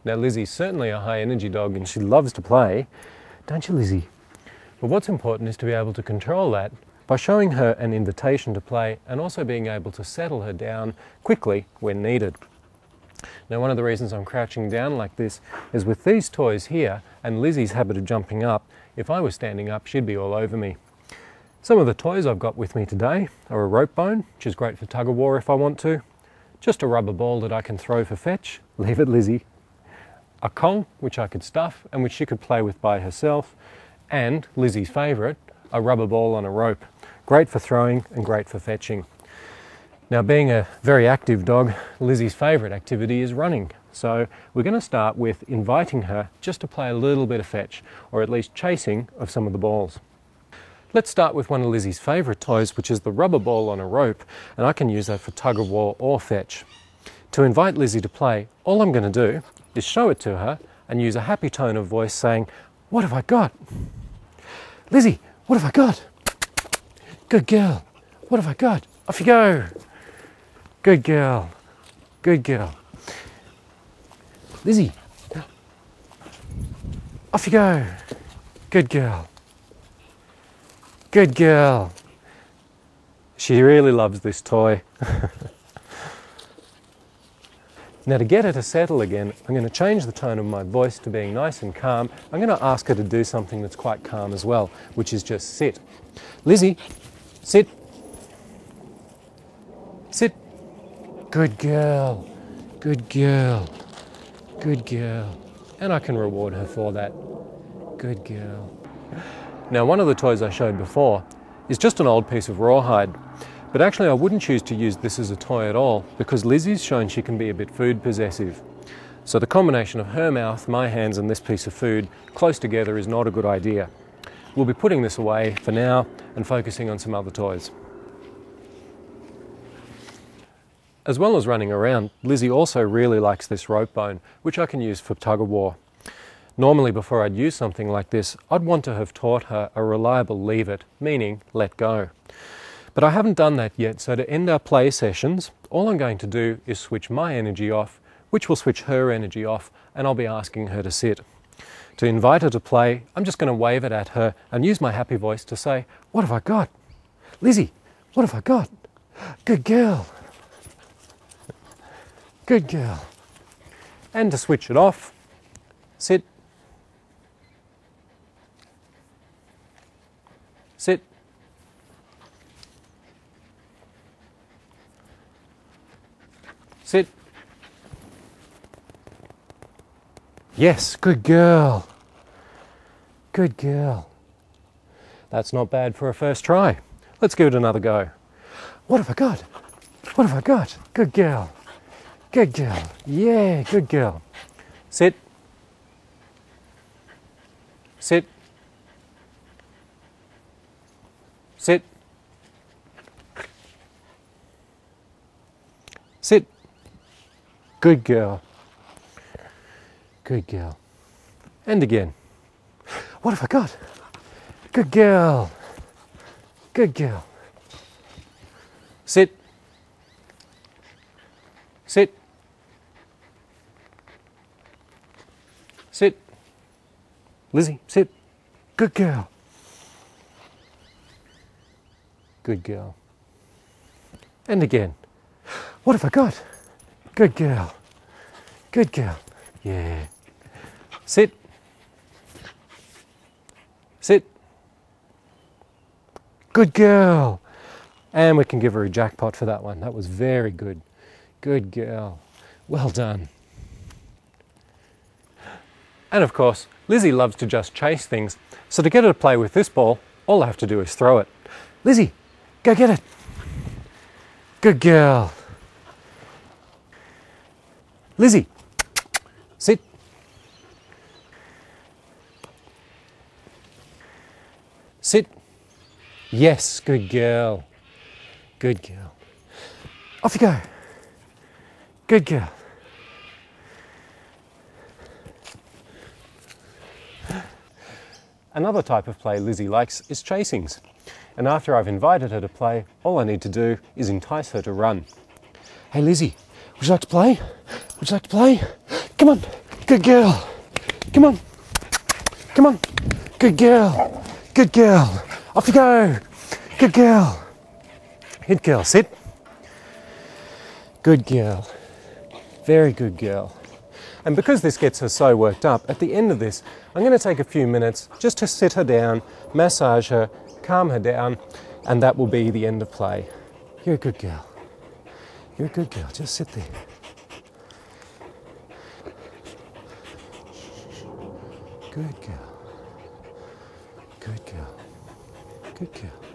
Now Lizzie's certainly a high energy dog and she loves to play, don't you Lizzie? But what's important is to be able to control that by showing her an invitation to play and also being able to settle her down quickly when needed. Now one of the reasons I'm crouching down like this is with these toys here and Lizzie's habit of jumping up, if I was standing up she'd be all over me. Some of the toys I've got with me today are a rope bone, which is great for tug-of-war if I want to, just a rubber ball that I can throw for fetch, leave it Lizzie, a Kong which I could stuff and which she could play with by herself, and Lizzie's favourite, a rubber ball on a rope, great for throwing and great for fetching. Now being a very active dog, Lizzie's favourite activity is running. So we're going to start with inviting her just to play a little bit of fetch, or at least chasing of some of the balls. Let's start with one of Lizzie's favourite toys, which is the rubber ball on a rope, and I can use that for tug-of-war or fetch. To invite Lizzie to play, all I'm going to do is show it to her and use a happy tone of voice saying, "What have I got? Lizzie, what have I got? Good girl. What have I got? Off you go. Good girl. Good girl. Lizzie, off you go. Good girl. Good girl." She really loves this toy. Now to get her to settle again, I'm going to change the tone of my voice to being nice and calm. I'm going to ask her to do something that's quite calm as well, which is just sit. Lizzie, sit. Sit. Good girl. Good girl. Good girl. And I can reward her for that. Good girl. Now one of the toys I showed before is just an old piece of rawhide, but actually I wouldn't choose to use this as a toy at all because Lizzie's shown she can be a bit food possessive. So the combination of her mouth, my hands and this piece of food close together is not a good idea. We'll be putting this away for now and focusing on some other toys. As well as running around, Lizzie also really likes this rope bone, which I can use for tug-of-war. Normally before I'd use something like this, I'd want to have taught her a reliable leave it, meaning let go. But I haven't done that yet, so to end our play sessions, all I'm going to do is switch my energy off, which will switch her energy off, and I'll be asking her to sit. To invite her to play, I'm just going to wave it at her and use my happy voice to say, "What have I got? Lizzie, what have I got? Good girl. Good girl." And to switch it off, sit. Sit. Sit. Yes, good girl. Good girl. That's not bad for a first try. Let's give it another go. What have I got? What have I got? Good girl. Good girl. Yeah, good girl. Sit. Sit. Sit. Sit. Good girl. Good girl. And again. What have I got? Good girl. Good girl. Sit. Sit. Sit. Lizzie, sit. Good girl. Good girl. And again. What have I got? Good girl. Good girl. Yeah. Sit. Sit. Good girl. And we can give her a jackpot for that one. That was very good. Good girl. Well done. And of course, Lizzie loves to just chase things. So to get her to play with this ball, all I have to do is throw it. Lizzie, go get it. Good girl. Lizzie, sit. Sit. Yes, good girl. Good girl. Off you go. Good girl. Another type of play Lizzie likes is chasings. And after I've invited her to play, all I need to do is entice her to run. Hey Lizzie, would you like to play? Would you like to play? Come on, Good girl. Come on. Come on. Good girl. Good girl. Off you go. Good girl. Good girl. Sit. Good girl. Very good girl. And because this gets her so worked up, at the end of this, I'm going to take a few minutes just to sit her down, massage her, calm her down, and that will be the end of play. You're a good girl. You're a good girl. Just sit there. Good girl. Good girl. Good girl.